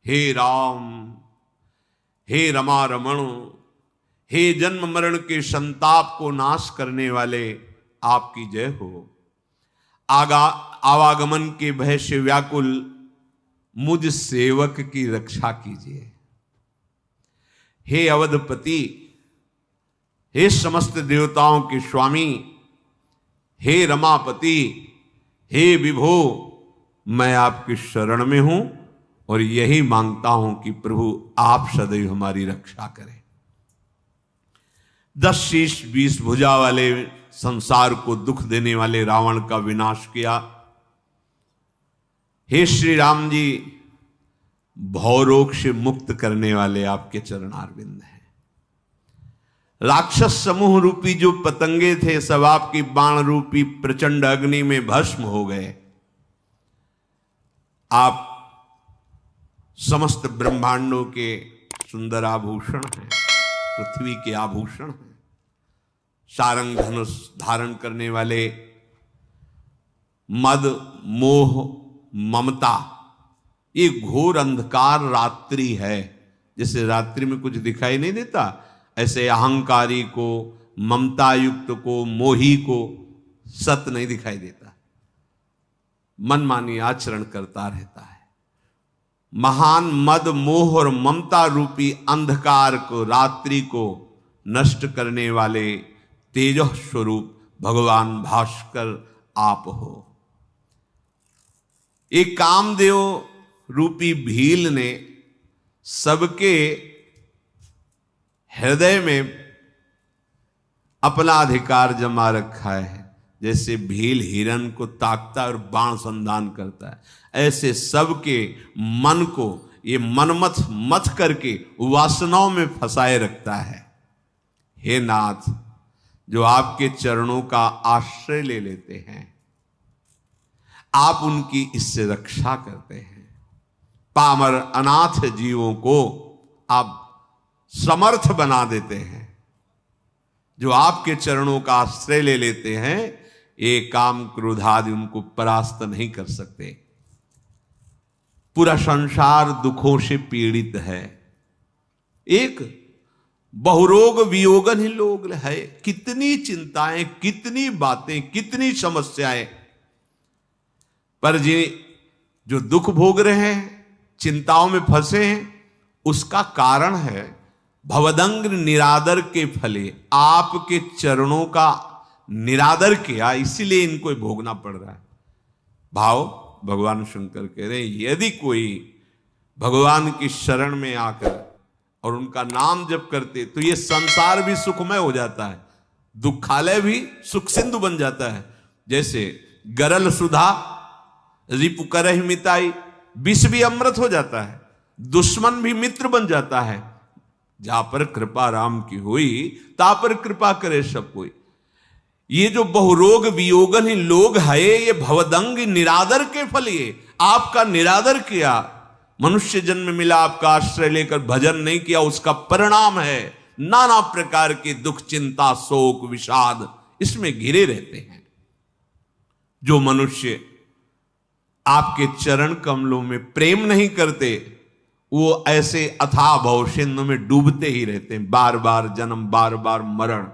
हे राम, हे रमा रमण, हे जन्म मरण के संताप को नाश करने वाले, आपकी जय हो। आवागमन के भय से व्याकुल मुझ सेवक की रक्षा कीजिए। हे अवधपति, हे समस्त देवताओं के स्वामी, हे रमापति, हे विभो, मैं आपकी शरण में हूं और यही मांगता हूं कि प्रभु आप सदैव हमारी रक्षा करें। 10 शीश 20 भुजा वाले संसार को दुख देने वाले रावण का विनाश किया। हे श्री राम जी, भवरोग से मुक्त करने वाले आपके चरणारविंद हैं। राक्षस समूह रूपी जो पतंगे थे सब आपकी बाण रूपी प्रचंड अग्नि में भस्म हो गए। आप समस्त ब्रह्मांडों के सुंदर आभूषण हैं, पृथ्वी के आभूषण हैं। सारंग धनुष धारण करने वाले, मद मोह ममता, ये घोर अंधकार रात्रि है। जैसे रात्रि में कुछ दिखाई नहीं देता, ऐसे अहंकारी को, ममता युक्त को, मोही को सत्य नहीं दिखाई देता, मनमानी आचरण करता रहता है। महान मद मोह और ममता रूपी अंधकार को, रात्रि को नष्ट करने वाले तेजो स्वरूप भगवान भास्कर आप हो। एक कामदेव रूपी भील ने सबके हृदय में अपना अधिकार जमा रखा है। जैसे भील हिरण को ताकता और बाण संधान करता है, ऐसे सबके मन को ये मनमथ मथ करके वासनाओं में फंसाए रखता है। हे नाथ, जो आपके चरणों का आश्रय ले लेते हैं, आप उनकी इससे रक्षा करते हैं। पामर अनाथ जीवों को आप समर्थ बना देते हैं। जो आपके चरणों का आश्रय ले लेते हैं, ये काम क्रोध आदि उनको परास्त नहीं कर सकते। पूरा संसार दुखों से पीड़ित है। एक बहुरोग वियोगन ही लोग है। कितनी चिंताएं, कितनी बातें, कितनी समस्याएं, पर जो दुख भोग रहे हैं, चिंताओं में फंसे हैं, उसका कारण है भवदंग निरादर के फले। आपके चरणों का निरादर किया, इसीलिए इनको भोगना पड़ रहा है। भाव भगवान शंकर कह रहे हैं, यदि कोई भगवान की शरण में आकर और उनका नाम जप करते तो ये संसार भी सुखमय हो जाता है, दुखालय भी सुख सिंधु बन जाता है। जैसे गरल सुधा रिपु करहि मिताई, विष भी अमृत हो जाता है, दुश्मन भी मित्र बन जाता है। जहां पर कृपा राम की हुई, ता पर कृपा करे सब कोई। ये जो बहुरोग वियोगन ही लोग है, ये भवदंग निरादर के फल, ये आपका निरादर किया, मनुष्य जन्म मिला, आपका आश्रय लेकर भजन नहीं किया, उसका परिणाम है नाना प्रकार के दुख, चिंता, शोक, विषाद, इसमें घिरे रहते हैं। जो मनुष्य आपके चरण कमलों में प्रेम नहीं करते, वो ऐसे अथाह भवसिंधु में डूबते ही रहते हैं। बार बार जन्म, बार बार मरण।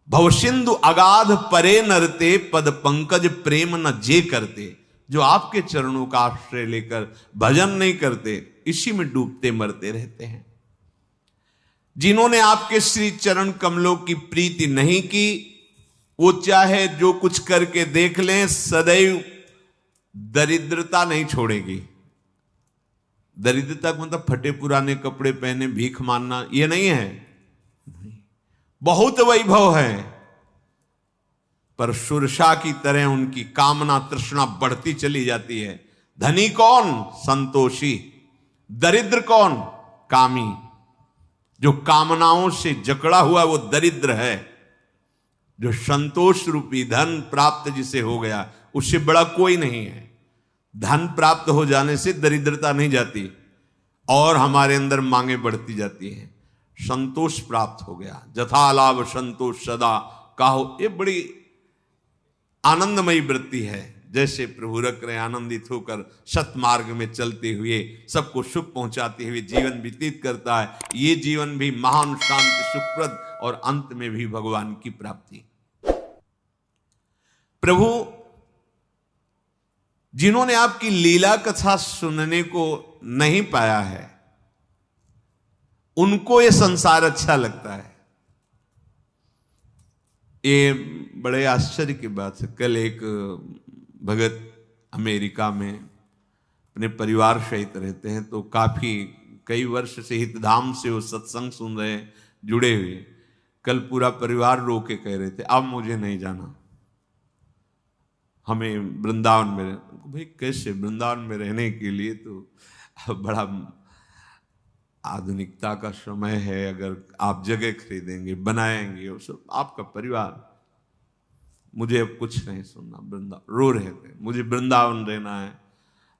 भवसिंधु अगाध परे नरते, पद पंकज प्रेम न जे करते। जो आपके चरणों का आश्रय लेकर भजन नहीं करते, इसी में डूबते मरते रहते हैं। जिन्होंने आपके श्री चरण कमलों की प्रीति नहीं की, वो चाहे जो कुछ करके देख लें, सदैव दरिद्रता नहीं छोड़ेगी। दरिद्रता का मतलब फटे पुराने कपड़े पहने भीख मांगना, ये नहीं है। नहीं। बहुत वैभव है, पर सुरसा की तरह उनकी कामना तृष्णा बढ़ती चली जाती है। धनी कौन? संतोषी। दरिद्र कौन? कामी। जो कामनाओं से जकड़ा हुआ वो दरिद्र है। जो संतोष रूपी धन प्राप्त जिसे हो गया, उससे बड़ा कोई नहीं है। धन प्राप्त हो जाने से दरिद्रता नहीं जाती और हमारे अंदर मांगे बढ़ती जाती हैं। संतोष प्राप्त हो गया, जथा लाभ संतोष सदा काहो, ये बड़ी आनंदमयी वृत्ति है। जैसे प्रभु रख रहे आनंदित होकर सतमार्ग में चलते हुए सबको सुख पहुंचाते हुए जीवन व्यतीत करता है। ये जीवन भी महान शांति सुखप्रद और अंत में भी भगवान की प्राप्ति। प्रभु जिन्होंने आपकी लीला कथा सुनने को नहीं पाया है उनको ये संसार अच्छा लगता है। ये बड़े आश्चर्य की बात है। कल एक भगत अमेरिका में अपने परिवार सहित रहते हैं, तो काफी कई वर्ष से हितधाम से वो सत्संग सुन रहे हैं, जुड़े हुए। कल पूरा परिवार रो के कह रहे थे अब मुझे नहीं जाना, हमें वृंदावन में। भाई कैसे? वृंदावन में रहने के लिए तो बड़ा आधुनिकता का समय है। अगर आप जगह खरीदेंगे, बनाएंगे, वो सब आपका परिवार। मुझे अब कुछ नहीं सुनना, वृंदावन। रो रहे थे मुझे वृंदावन रहना है।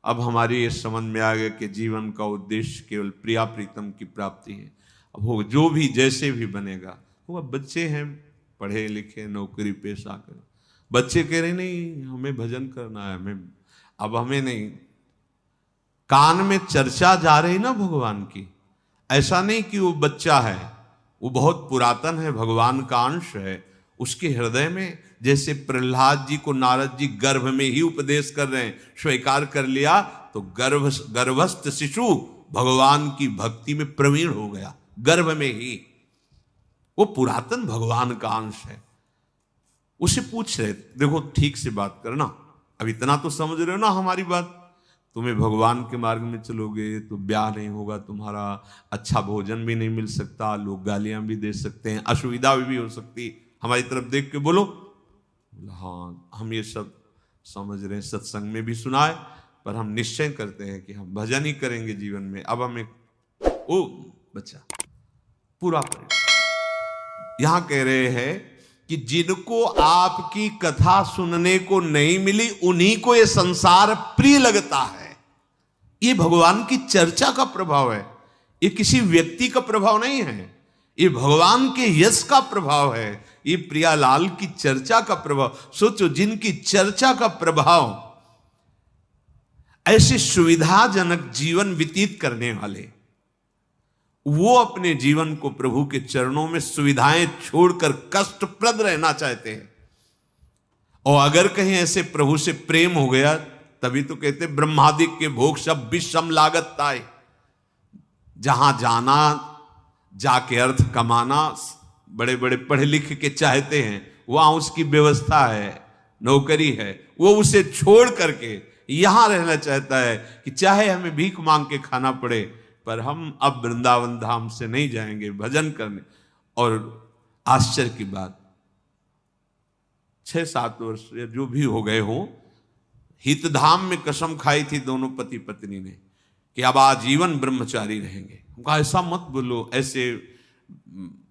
अब हमारी ये समझ में आ गया कि जीवन का उद्देश्य केवल प्रिया प्रीतम की प्राप्ति है। अब हो जो भी जैसे भी बनेगा होगा। बच्चे हैं, पढ़े लिखे, नौकरी पेशा कर। बच्चे कह रहे नहीं हमें भजन करना है, हमें नहीं। कान में चर्चा जा रही ना भगवान की। ऐसा नहीं कि वो बच्चा है, वो बहुत पुरातन है, भगवान का अंश है। उसके हृदय में जैसे प्रहलाद जी को नारद जी गर्भ में ही उपदेश कर रहे हैं, स्वीकार कर लिया तो गर्भस्थ शिशु भगवान की भक्ति में प्रवीण हो गया, गर्भ में ही। वो पुरातन भगवान का अंश है। उसे पूछ रहे देखो ठीक से बात करना, अब इतना तो समझ रहे हो ना हमारी बात। तुम्हें भगवान के मार्ग में चलोगे तो ब्याह नहीं होगा तुम्हारा, अच्छा भोजन भी नहीं मिल सकता, लोग गालियां भी दे सकते हैं, असुविधा भी हो सकती। हमारी तरफ देख के बोलो। हाँ हम ये सब समझ रहे हैं, सत्संग में भी सुना है, पर हम निश्चय करते हैं कि हम भजन ही करेंगे जीवन में। अब हमें ओ बच्चा पूरा परिवार यहां कह रहे हैं कि जिनको आपकी कथा सुनने को नहीं मिली उन्हीं को ये संसार प्रिय लगता है। ये भगवान की चर्चा का प्रभाव है, ये किसी व्यक्ति का प्रभाव नहीं है, ये भगवान के यश का प्रभाव है, ये प्रियालाल की चर्चा का प्रभाव। सोचो जिनकी चर्चा का प्रभाव ऐसे सुविधाजनक जीवन व्यतीत करने वाले, वो अपने जीवन को प्रभु के चरणों में सुविधाएं छोड़कर कष्टप्रद रहना चाहते हैं। और अगर कहीं ऐसे प्रभु से प्रेम हो गया, तभी तो कहते ब्रह्मादिक के भोग सब विषम लागत ताए। जहां जाना, जाके अर्थ कमाना, बड़े बड़े पढ़े लिख के चाहते हैं, वहां उसकी व्यवस्था है, नौकरी है, वो उसे छोड़ करके यहां रहना चाहता है कि चाहे हमें भीख मांग के खाना पड़े, पर हम अब वृंदावन धाम से नहीं जाएंगे भजन करने। और आश्चर्य की बात, 6-7 वर्ष या जो भी हो गए हो, हितधाम में कसम खाई थी दोनों पति पत्नी ने कि अब आजीवन ब्रह्मचारी रहेंगे। उनका ऐसा मत बोलो, ऐसे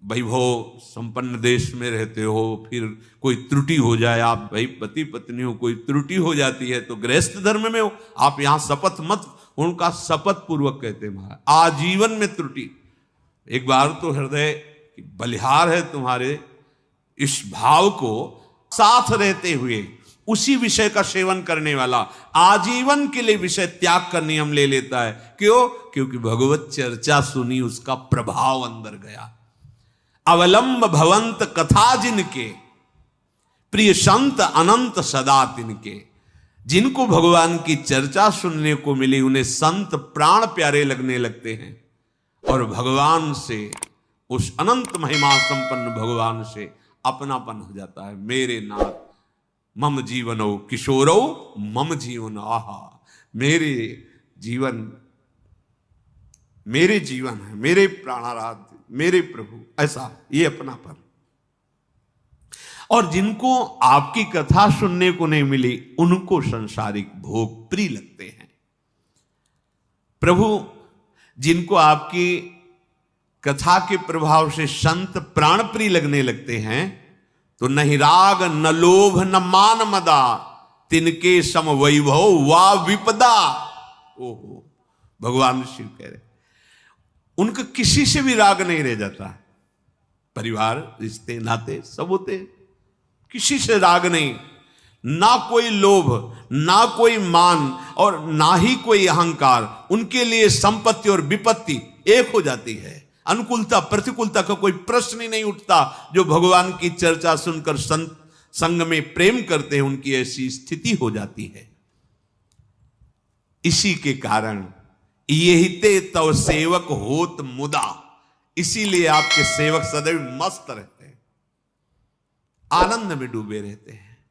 वैभव संपन्न देश में रहते हो, फिर कोई त्रुटि हो जाए, आप भाई पति पत्नी हो, कोई त्रुटि हो जाती है तो गृहस्थ धर्म में हो, आप यहां शपथ मत। उनका शपथ पूर्वक कहते महाराज आजीवन में त्रुटि। एक बार तो हृदय बलिहार है तुम्हारे, इस भाव को साथ रहते हुए उसी विषय का सेवन करने वाला आजीवन के लिए विषय त्याग का नियम ले लेता है। क्यों? क्योंकि भगवत चर्चा सुनी, उसका प्रभाव अंदर गया। अवलंब भवंत कथा जिनके, प्रिय संत अनंत सदा तिनके। जिनको भगवान की चर्चा सुनने को मिली उन्हें संत प्राण प्यारे लगने लगते हैं, और भगवान से, उस अनंत महिमा संपन्न भगवान से अपनापन हो जाता है। मेरे नाथ मम जीवनो किशोरो मम जीवन आहा। मेरे जीवन है, मेरे प्राणाराध्य, मेरे प्रभु, ऐसा ये अपनापन। और जिनको आपकी कथा सुनने को नहीं मिली उनको सांसारिक भोग प्रिय लगते हैं। प्रभु जिनको आपकी कथा के प्रभाव से संत प्राण प्रिय लगने लगते हैं, तो नहीं राग न लोभ न मान मदा, तिनके सम वैभव वा विपदा। ओहो, भगवान शिव कह रहे उनका किसी से भी राग नहीं रह जाता। परिवार, रिश्ते नाते सब होते, किसी से राग नहीं, ना कोई लोभ, ना कोई मान और ना ही कोई अहंकार। उनके लिए संपत्ति और विपत्ति एक हो जाती है। अनुकूलता प्रतिकूलता का कोई प्रश्न ही नहीं उठता। जो भगवान की चर्चा सुनकर संत संग में प्रेम करते हैं, उनकी ऐसी स्थिति हो जाती है। इसी के कारण यही ते तव सेवक होत मुदा, इसीलिए आपके सेवक सदैव मस्त रहते हैं, आनंद में डूबे रहते हैं।